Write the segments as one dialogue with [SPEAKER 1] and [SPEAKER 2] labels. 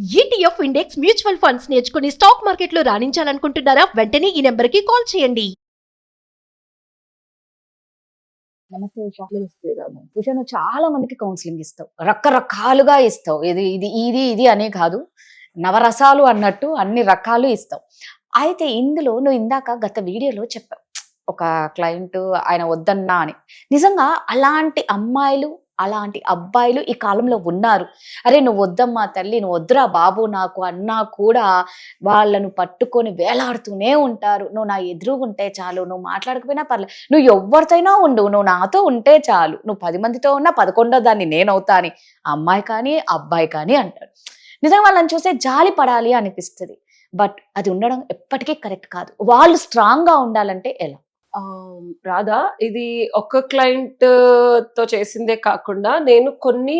[SPEAKER 1] ETF index mutual funds నేర్చుకుని stock మార్కెట్లో రాణించాలనుకుంటున్నారా? వెంటనే ఈ నెంబర్కి కాల్ చేయండి.
[SPEAKER 2] నమస్తే ఉషా. ఉషా, నువ్వు చాలా మందికి కౌన్సిలింగ్ ఇస్తావు, రకరకాలుగా ఇస్తావు. ఇది ఇది ఇది ఇది అనే కాదు, నవరసాలు అన్నట్టు అన్ని రకాలు ఇస్తావు. అయితే ఇందులో నువ్వు ఇందాక గత వీడియోలో చెప్పావు, ఒక క్లయింట్ ఆయన వద్దన్నా అని. నిజంగా అలాంటి అమ్మాయిలు అలాంటి అబ్బాయిలు ఈ కాలంలో ఉన్నారు. అరే నువ్వు వద్దమ్మా తల్లి, నువ్వు వద్దురా బాబు నాకు అన్నా కూడా వాళ్ళను పట్టుకొని వేలాడుతూనే ఉంటారు. నువ్వు నా ఎదురుగుంటే చాలు, నువ్వు మాట్లాడకపోయినా పర్లేదు, నువ్వు ఎవరితోనైనా ఉండు, నువ్వు నాతో ఉంటే చాలు, నువ్వు 10 మందితో ఉన్నా 11వ దాన్ని నేనవుతా అని అమ్మాయి కానీ అబ్బాయి కానీ అంటాడు. నిజంగా వాళ్ళని చూస్తే జాలి పడాలి అనిపిస్తుంది. బట్ అది ఉండడం ఎప్పటికీ కరెక్ట్ కాదు. వాళ్ళు స్ట్రాంగ్ గా ఉండాలంటే ఎలా?
[SPEAKER 3] రాధా, ఇది ఒక్క క్లయింట్ తో చేసిందే కాకుండా నేను కొన్ని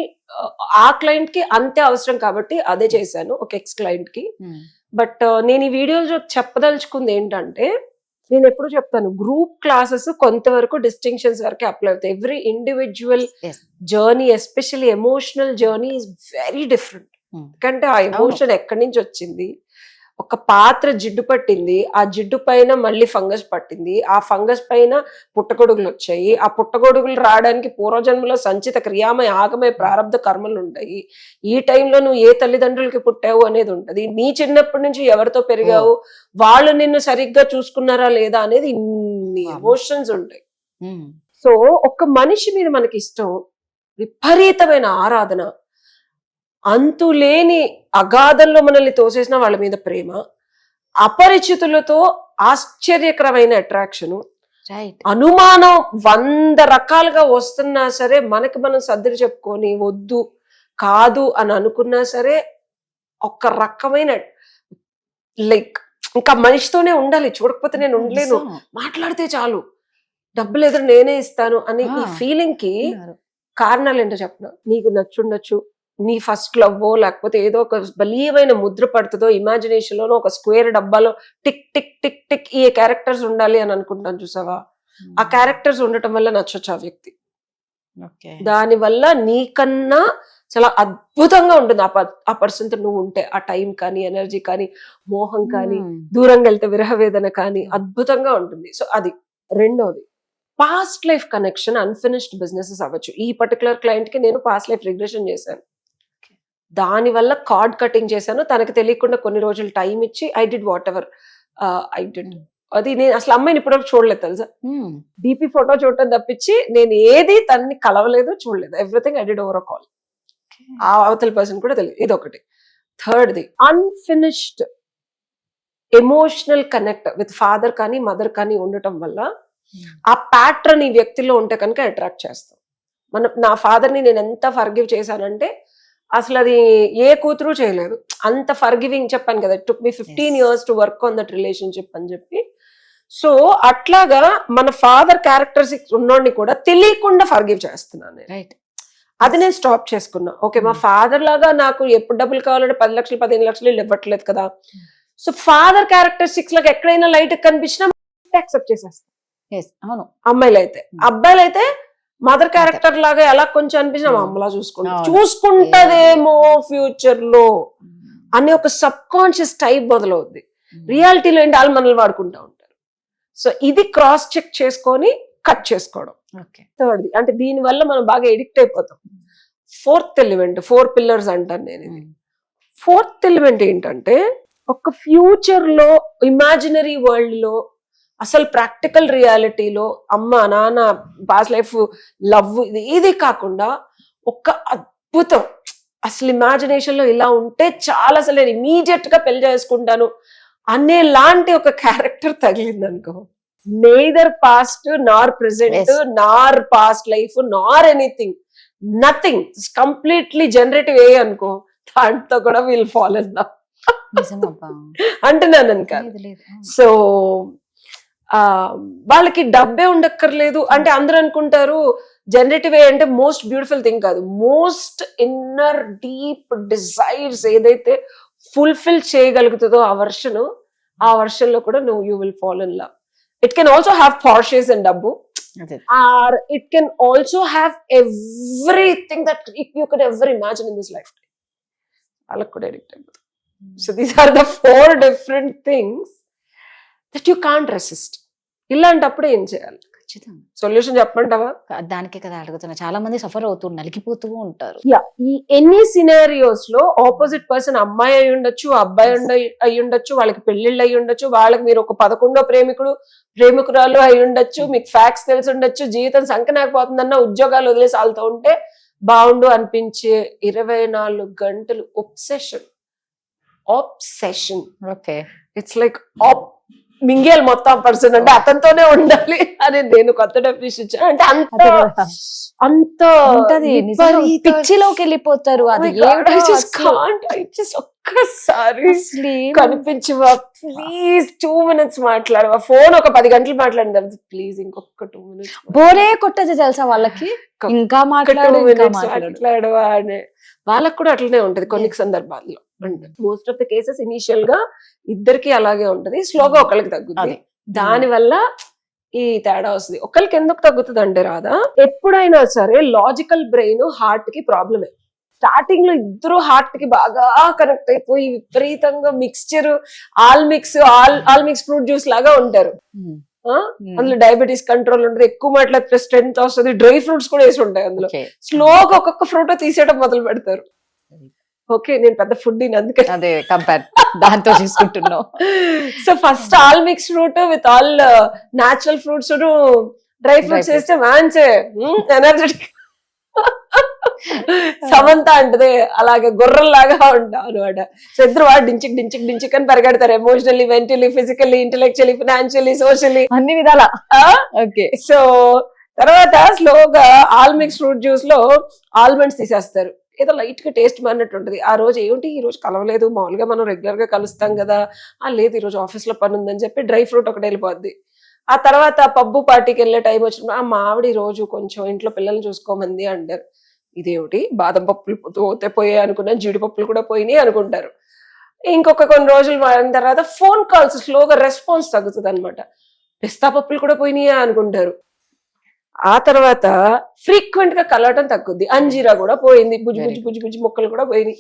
[SPEAKER 3] ఆ క్లయింట్ కి అంతే అవసరం కాబట్టి అదే చేశాను, ఒక ఎక్స్ క్లయింట్ కి. బట్ నేను ఈ వీడియోలో చెప్పదలుచుకుంది ఏంటంటే, నేను ఎప్పుడు చెప్తాను, గ్రూప్ క్లాసెస్ కొంతవరకు డిస్టింక్షన్స్ వరకే అప్లై అవుతాయి. Every individual journey, especially emotional journey is very different. ఎందుకంటే ఆ ఎమోషన్ ఎక్కడి నుంచి వచ్చింది, ఒక పాత్ర జిడ్డు పట్టింది, ఆ జిడ్డు పైన మళ్ళీ ఫంగస్ పట్టింది, ఆ ఫంగస్ పైన పుట్టగొడుగులు వచ్చాయి, ఆ పుట్టగొడుగులు రావడానికి పూర్వజన్మలో సంచిత క్రియామయ ఆగమయ ప్రారంభ కర్మలు ఉంటాయి. ఈ టైంలో నువ్వు ఏ తల్లిదండ్రులకి పుట్టావు అనేది ఉంటది, నీ చిన్నప్పటి నుంచి ఎవరితో పెరిగావు, వాళ్ళు నిన్ను సరిగ్గా చూసుకున్నారా లేదా అనేది ఇన్ని ఎమోషన్స్ ఉంటాయి. సో ఒక మనిషి మీద మనకి ఇష్టం, విపరీతమైన ఆరాధన, అంతులేని అగాధంలో మనల్ని తోసేసిన వాళ్ళ మీద ప్రేమ, అపరిచితులతో ఆశ్చర్యకరమైన అట్రాక్షను, అనుమానం 100 రకాలుగా వస్తున్నా సరే మనకి మనం సర్దులు చెప్పుకొని వద్దు కాదు అని అనుకున్నా సరే ఒక రకమైన లైక్ ఇంకా మనిషితోనే ఉండాలి, చూడకపోతే నేను ఉండలేను, మాట్లాడితే చాలు, డబ్బులు ఎదురు నేనే ఇస్తాను అని ఈ ఫీలింగ్ కి కారణాలు ఏంటో చెప్పనా? నీకు నచ్చుండొచ్చు, నీ ఫస్ట్ లవ్, లేకపోతే ఏదో ఒక బలీయమైన ముద్ర పడుతుందో ఇమాజినేషన్ లోనో ఒక స్క్వేర్ డబ్బాలో టిక్ టిక్ టిక్ టిక్ ఈ క్యారెక్టర్స్ ఉండాలి అని అనుకుంటాను, చూసావా? ఆ క్యారెక్టర్స్ ఉండటం వల్ల నచ్చొచ్చు ఆ వ్యక్తి. దాని వల్ల నీకన్నా చాలా అద్భుతంగా ఉంటుంది ఆ పర్సన్ తో నువ్వు ఉంటే. ఆ టైం కానీ, ఎనర్జీ కానీ, మోహం కానీ, దూరంగా వెళ్తే విరహవేదన కానీ అద్భుతంగా ఉంటుంది. సో అది. రెండోది, past life connection, unfinished businesses అవ్వచ్చు. ఈ పర్టికులర్ క్లయింట్ కి నేను పాస్ట్ లైఫ్ రిగ్రెషన్ చేశాను, దాని వల్ల కార్డ్ కటింగ్ చేశాను. తనకి తెలియకుండా కొన్ని రోజులు టైం ఇచ్చి I did what ever I did. అది నేను అసలు అమ్మాయిని ఇప్పటివరకు చూడలేదు తెలుసా, డీపీ ఫోటో చూడటం తప్పించి నేను ఏది తనని కలవలేదు, చూడలేదు. Everything I did over a call. ఆ అవతల పర్సన్ కూడా తెలియదు. ఇదొకటి. థర్డ్ది, unfinished emotional connect with father కానీ మదర్ కానీ ఉండటం వల్ల ఆ ప్యాటర్న్ ఈ వ్యక్తిలో ఉంటే కనుక అట్రాక్ట్ చేస్తాం. నా ఫాదర్ని నేను ఎంత ఫర్గివ్ చేశానంటే అసలు అది ఏ కూతురు చేయలేదు, అంత ఫర్గివింగ్. చెప్పాను కదా, it took me 15 years to work on that relationship అని చెప్పి. సో అట్లాగా మన ఫాదర్ క్యారెక్టర్స్ ఉన్నోడిని కూడా తెలియకుండా ఫర్గివ్ చేస్తున్నాను నేను. అది నేను స్టాప్ చేసుకున్నా. ఓకే, మా ఫాదర్ లాగా నాకు ఎప్పుడు డబ్బులు కావాలంటే 10 లక్షలు 15 లక్షలు ఇవ్వట్లేదు కదా. సో ఫాదర్ క్యారెక్టరిస్టిక్స్ లాగా ఎక్కడైనా లైట్ కనిపించినా యాక్సెప్ట్ చేసేస్తాను. అమ్మాయిలు అయితే. అబ్బాయిలు అయితే మదర్ క్యారెక్టర్ లాగా ఎలా కొంచెం అనిపించినా అమ్మలా చూసుకుంటదేమో ఫ్యూచర్ లో అనే ఒక సబ్ కాన్షియస్ టైప్ మొదలవుద్ది. రియాలిటీలో ఏంటి, వాళ్ళు మనల్ని వాడుకుంటా ఉంటారు. సో ఇది క్రాస్ చెక్ చేసుకొని కట్ చేసుకోవడం. థర్డ్ది, అంటే దీని వల్ల మనం బాగా ఎడిక్ట్ అయిపోతాం. ఫోర్త్ ఎలిమెంట్, 4 pillars అంటాను నేను. ఇది 4th ఎలిమెంట్ ఏంటంటే, ఒక ఫ్యూచర్ లో ఇమాజినరీ వరల్డ్ లో అసలు ప్రాక్టికల్ రియాలిటీలో అమ్మ నాన్న పాస్ట్ లైఫ్ లవ్ ఇది కాకుండా ఒక అద్భుతం, అసలు ఇమాజినేషన్ లో ఇలా ఉంటే చాలా, అసలు నేను ఇమీడియట్ గా పెళ్లి చేసుకుంటాను అనే లాంటి ఒక క్యారెక్టర్ తగిలింది అనుకో, నెయిదర్ పాస్ట్ నార్ ప్రెసెంట్ నార్ పాస్ట్ లైఫ్ నార్ ఎనీథింగ్, నథింగ్, కంప్లీట్లీ జనరేటివ్ ఏ అనుకో, దాంతో కూడా వీల్ ఫాల్ ఇన్ లవ్ అంటున్నాను అనుక. సో వాళ్ళకి డబ్బే ఉండక్కర్లేదు అంటే అందరూ అనుకుంటారు జనరేటివ్ ఏ అంటే మోస్ట్ బ్యూటిఫుల్ థింగ్ కాదు. మోస్ట్ ఇన్నర్ డీప్ డిజైర్స్ ఏదైతే ఫుల్ఫిల్ చేయగలుగుతుందో ఆ వర్షన్ లో కూడా నువ్వు you will fall in love. It can also have పార్షెస్ అండ్ డబ్బు, or it can also have everything that you could ever imagine in this lifetime. వాళ్ళకి కూడా అడిక్ట్ అయిపోతారు. So these are the 4 different things that you can't resist. ఇలాంటప్పుడు ఏం చేయాలి?
[SPEAKER 2] ఖచ్చితంగా
[SPEAKER 3] solution చెప్పమంటావా?
[SPEAKER 2] దానికే కదా అడుగుతున్నా. చాలా మంది సఫర్ అవుతూ నలిగిపోతూ ఉంటారు.
[SPEAKER 3] ఈ ఎన్ని సినారియోస్ లో ఆపోజిట్ పర్సన్ అమ్మాయి అయి ఉండొచ్చు, అబ్బాయి అయి ఉండొచ్చు, వాళ్ళకి పెళ్లిళ్ళు అయి ఉండొచ్చు, వాళ్ళకి మీరు ఒక 11వ ప్రేమికురాలు అయి ఉండొచ్చు, మీకు ఫ్యాక్ట్స్ తెలిసి ఉండొచ్చు, జీవితం సంకనాకపోతుందన్న ఉద్యోగాలు వదిలేసి వాళ్ళతో ఉంటే బాగుండు అనిపించే 24 గంటలు ఆబ్సెషన్.
[SPEAKER 2] ఓకే,
[SPEAKER 3] ఇట్స్ లైక్ మింగేల్ మొత్తం పర్సన్ అంటే అతనితోనే ఉండాలి అని నేను కొత్త డెఫినేషన్ ఇచ్చాను. అంటే అంత
[SPEAKER 2] పిచ్చిలోకి వెళ్ళిపోతారు. అది
[SPEAKER 3] ఒక్కసారి కనిపించవా ప్లీజ్ 2 minutes మాట్లాడవా, ఫోన్ ఒక 10 గంటలు మాట్లాడిన తర్వాత ప్లీజ్ ఇంకొక 2 minutes
[SPEAKER 2] బోరే కొట్టదు తెలుసా వాళ్ళకి, ఇంకా
[SPEAKER 3] మాట్లాడవా అని. వాళ్ళకు కూడా అట్లనే ఉంటది కొన్ని సందర్భాల్లో. అంటే most of the cases initial గా ఇద్దరికి అలాగే ఉంటది, స్లోగా ఒకరికి తగ్గుతుంది. దాని వల్ల ఈ తేడా వస్తుంది. ఒకరికి ఎందుకు తగ్గుతుంది అంటే రాదా, ఎప్పుడైనా సరే లాజికల్ బ్రెయిన్ హార్ట్ కి ప్రాబ్లమే. స్టార్టింగ్ లో ఇద్దరు హార్ట్ కి బాగా కనెక్ట్ అయిపోయి విపరీతంగా mixture all mix fruit juice లాగా ఉంటారు. అందులో డయాబెటీస్ కంట్రోల్ ఉంటుంది, ఎక్కువ మాట్లాడితే స్ట్రెంత్ వస్తుంది, డ్రై ఫ్రూట్స్ కూడా వేసి ఉంటాయి అందులో. స్లోగా ఒక్కొక్క ఫ్రూట్ తీసేయడం మొదలు పెడతారు. ఓకే, నేను పెద్ద ఫుడ్ అందుకే
[SPEAKER 2] అదే కంపేర్ దాంతో చూసుకుంటున్నావు.
[SPEAKER 3] So first all mix fruit with all natural fruits dry fruits వేస్తే మంచి ఎనర్జెటిక్. సమంత అంటది అలాగే గుర్రల్లాగా ఉంటాం అనమాట. సో ఇద్దరు వాడు డించిక్ అని పరిగెడతారు, emotionally, mentally, physically, intellectually, financially, socially,
[SPEAKER 2] అన్ని విధాలా.
[SPEAKER 3] ఓకే, సో తర్వాత స్లోగా ఆల్ మిక్స్ ఫ్రూట్ జ్యూస్ లో ఆల్మండ్స్ తీసేస్తారు. ఏదో లైట్ గా టేస్ట్ మారినట్టు ఉంటుంది. ఆ రోజు ఏమిటి ఈ రోజు కలవలేదు, మామూలుగా మనం రెగ్యులర్ గా కలుస్తాం కదా, లేదు ఈ రోజు ఆఫీస్ లో పని ఉందని చెప్పి డ్రై ఫ్రూట్ ఒకటి వెళ్ళిపోద్ది. ఆ తర్వాత పబ్బు పార్టీకి వెళ్ళే టైం వచ్చిన మా ఆవిడ ఈ రోజు కొంచెం ఇంట్లో పిల్లల్ని చూసుకోమంది అంటారు. ఇదేమిటి బాదం పప్పులు పోయాయి అనుకున్నా, జీడిపప్పులు కూడా పోయినాయి అనుకుంటారు. ఇంకొక కొన్ని రోజులు మారిన తర్వాత ఫోన్ కాల్స్ స్లోగా రెస్పాన్స్ తగ్గుతుంది అనమాట. పిస్తా పప్పులు కూడా పోయినాయా అనుకుంటారు. ఆ తర్వాత ఫ్రీక్వెంట్ గా కలవటం తగ్గుద్ది, అంజీరా కూడా పోయింది, బుజ్జి ముక్కలు కూడా పోయినాయి.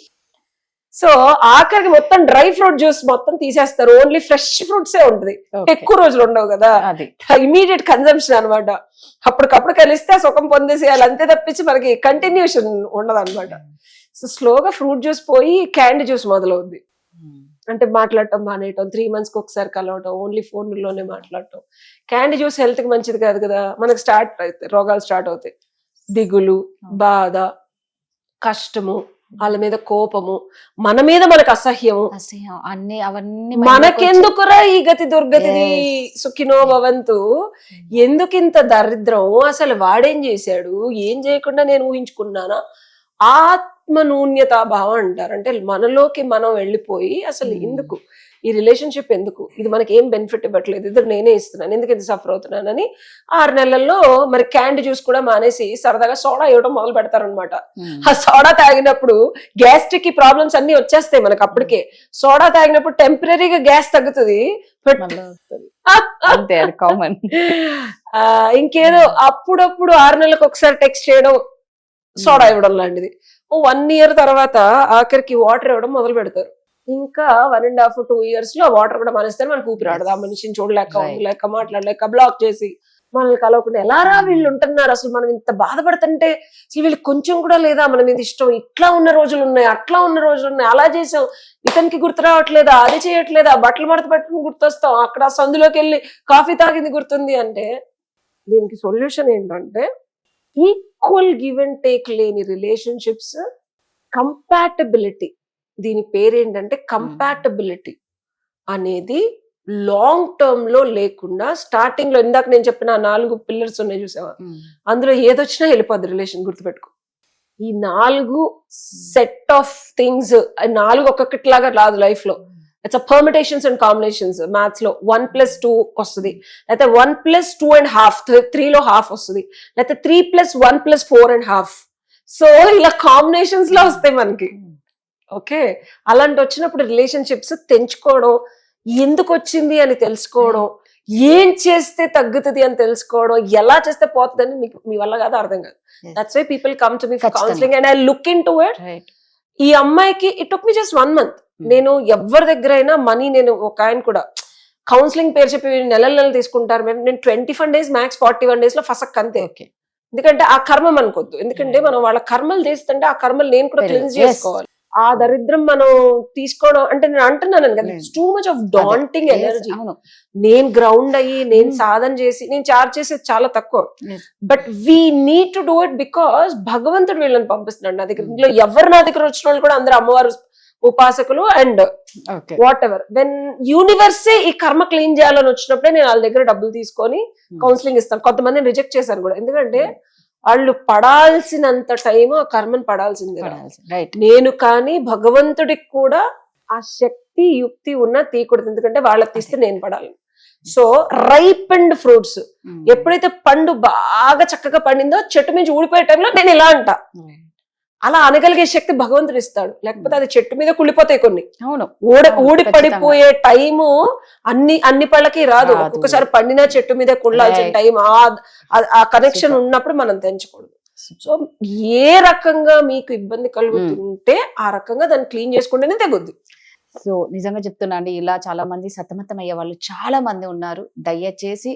[SPEAKER 3] సో ఆఖరికి మొత్తం డ్రై ఫ్రూట్ జ్యూస్ మొత్తం తీసేస్తారు, ఓన్లీ ఫ్రెష్ ఫ్రూట్స్ ఏ ఉంటుంది. ఎక్కువ రోజులు ఉండవు కదా, ఇమీడియట్ కన్జంప్షన్ అనమాట. అప్పటికప్పుడు కలిస్తే సుఖం పొందేసేయాలి అంతే తప్పించి మనకి కంటిన్యూషన్ ఉండదు అనమాట. సో స్లోగా ఫ్రూట్ జ్యూస్ పోయి క్యాండీ జ్యూస్ మొదలవుద్ది. అంటే మాట్లాడటం మానేయటం, 3 months కి ఒకసారి కలవటం, ఓన్లీ ఫోన్లోనే మాట్లాడటం. క్యాండీ జ్యూస్ హెల్త్ కి మంచిది కాదు కదా, మనకు రోగాలు స్టార్ట్ అవుతాయి. దిగులు, బాధ, కష్టము, వాళ్ళ మీద కోపము, మన మీద మనకు అసహ్యము,
[SPEAKER 2] అన్ని అవన్నీ
[SPEAKER 3] మనకెందుకురా ఈ గతి దుర్గతిది సుఖినో భవంతు, ఎందుకింత దరిద్రం, అసలు వాడేం చేశాడు, ఏం చేయకుండా నేను ఊహించుకున్నానా, ఆత్మనూన్యతా భావం అంటారు. అంటే మనలోకి మనం వెళ్ళిపోయి అసలు ఎందుకు ఈ రిలేషన్షిప్, ఎందుకు ఇది మనకి ఏం బెనిఫిట్ ఇవ్వట్లేదు, ఇద్దరు నేనే ఇస్తున్నాను, ఎందుకు ఇది సఫర్ అవుతున్నానని 6 నెలల్లో మరి క్యాండీ జ్యూస్ కూడా మానేసి సరదాగా సోడా ఇవ్వడం మొదలు పెడతారనమాట. ఆ సోడా తాగినప్పుడు గ్యాస్ట్రిక్ ప్రాబ్లమ్స్ అన్ని వచ్చేస్తాయి మనకు. అప్పటికే సోడా తాగినప్పుడు టెంపరీగా గ్యాస్ తగ్గుతుంది,
[SPEAKER 2] కామన్.
[SPEAKER 3] ఇంకేదో అప్పుడప్పుడు 6 నెలలకు ఒకసారి టెక్స్ట్ చేయడం, సోడా ఇవ్వడం లాంటిది. 1 year తర్వాత ఆఖరికి వాటర్ ఇవ్వడం మొదలు పెడతారు. ఇంకా 1.5-2 years లో వాటర్ కూడా మానేస్తారు. మనకు ఊపిరాడదు, ఆ మనిషిని చూడలేక, ఉండలేక, మాట్లాడలేక, బ్లాక్ చేసి మనల్ని కలవకుండా ఎలారా వీళ్ళు ఉంటున్నారు, అసలు మనం ఇంత బాధపడుతుంటే అసలు వీళ్ళకి కొంచెం కూడా లేదా మన మీద ఇష్టం, ఇట్లా ఉన్న రోజులు ఉన్నాయి, అట్లా ఉన్న రోజులు ఉన్నాయి, అలా చేసాం, ఇతనికి గుర్తు రావట్లేదా, అది చేయట్లేదా, బట్టలు మడత పెట్టుకుని గుర్తొస్తాం, అక్కడ సందులోకి వెళ్ళి కాఫీ తాగింది గుర్తుంది. అంటే దీనికి సొల్యూషన్ ఏంటంటే ఈక్వల్ గివ్ అండ్ టేక్ లేని రిలేషన్షిప్స్, కంపాటబిలిటీ. దీని పేరేంటంటే కంపాటబిలిటీ అనేది లాంగ్ టర్మ్ లో లేకుండా స్టార్టింగ్ లో ఇందాక నేను చెప్పిన 4 pillars ఉన్నాయి చూసావా, అందులో ఏదొచ్చినా వెళ్ళిపోద్ది రిలేషన్. గుర్తుపెట్టుకో, ఈ 4 సెట్ ఆఫ్ థింగ్స్, 4 ఒక్కొక్కటిలాగా రాదు లైఫ్ లో. It's permutations and combinations. Maths లో 1+2 వస్తుంది, లేకపోతే 1+2.5, 3లో హాఫ్ వస్తుంది, లేకపోతే 3+1+4.5. సో ఇలా కాంబినేషన్స్ లో వస్తాయి మనకి. ఓకే, అలాంటి వచ్చినప్పుడు రిలేషన్షిప్స్ తెంచుకోవడం, ఎందుకు వచ్చింది అని తెలుసుకోవడం, ఏం చేస్తే తగ్గుతుంది అని తెలుసుకోవడం, ఎలా చేస్తే పోతుందని మీకు మీ వల్ల కాదు, అర్థం కాదు. That's why people come to me for counselling and I look into it. ఈ అమ్మాయికి it took me just 1 month. నేను ఎవరి దగ్గర అయినా మనీ, నేను ఒక ఆయన కూడా కౌన్సిలింగ్ పేరు చెప్పి నెలలు తీసుకుంటారు మేడం, నేను 21 days మ్యాక్స్ 41 days లో ఫసక్ అంతే.
[SPEAKER 2] ఓకే,
[SPEAKER 3] ఎందుకంటే ఆ కర్మ మనకొద్దు, ఎందుకంటే మనం వాళ్ళ కర్మలు తీస్తుంటే ఆ కర్మలు నేను కూడా క్లీన్స్ చేసుకోవాలి. ఆ దరిద్రం మనం తీసుకోవడం అంటే నేను అంటున్నాను కదా, it's too much of daunting energy. నేను గ్రౌండ్ అయ్యి నేను సాధన చేసి నేను చార్జ్ చేసేది చాలా తక్కువ, but we need to do it because భగవంతుడు వీళ్ళని పంపిస్తున్నాడు నా దగ్గర. ఇందులో ఎవరు నా దగ్గర వచ్చిన వాళ్ళు కూడా అందరూ అమ్మవారు ఉపాసకులు and what ever. When universe ఈ కర్మ క్లీన్ చేయాలని వచ్చినప్పుడే నేను వాళ్ళ దగ్గర డబ్బులు తీసుకొని కౌన్సిలింగ్ ఇస్తాను. కొంతమందిని రిజెక్ట్ చేశాను కూడా, ఎందుకంటే వాళ్ళు పడాల్సినంత టైం ఆ కర్మను పడాల్సిందే. నేను కానీ భగవంతుడికి కూడా ఆ శక్తి యుక్తి ఉన్నా తీయకూడదు, ఎందుకంటే వాళ్ళకి తీస్తే నేను పడాలి. సో రైప్ అండ్ ఫ్రూట్స్ ఎప్పుడైతే పండు బాగా చక్కగా పండిందో చెట్టు నుంచి ఊడిపోయే టైంలో నేను ఇలా అంటా, అలా అనగలిగే శక్తి భగవంతుడు ఇస్తాడు. లేకపోతే అది చెట్టు మీద కుళ్ళిపోతాయి కొన్ని. ఊడి పడిపోయే టైము అన్ని పళ్ళకి రాదు. ఒక్కొక్కసారి పండిన చెట్టు మీద కుళ్ళాల్సిన టైం, ఆ కనెక్షన్ ఉన్నప్పుడు మనం తెంచకూడదు. సో ఏ రకంగా మీకు ఇబ్బంది కలుగుతుంటే ఆ రకంగా దాన్ని క్లీన్ చేసుకుంటేనే తెగుద్ది.
[SPEAKER 2] సో నిజంగా చెప్తున్నా అండి, ఇలా చాలా మంది సతమతం అయ్యే వాళ్ళు చాలా మంది ఉన్నారు. దయచేసి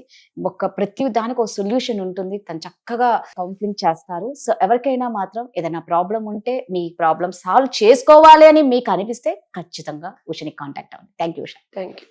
[SPEAKER 2] ప్రతి దానికి ఒక సొల్యూషన్ ఉంటుంది, తను చక్కగా కౌన్సిలింగ్ చేస్తారు. సో ఎవరికైనా మాత్రం ఏదైనా ప్రాబ్లం ఉంటే మీ ప్రాబ్లం సాల్వ్ చేసుకోవాలి అని మీకు అనిపిస్తే ఖచ్చితంగా ఉషని కాంటాక్ట్ అవ్వండి. Thank you Usha.
[SPEAKER 3] Thank you.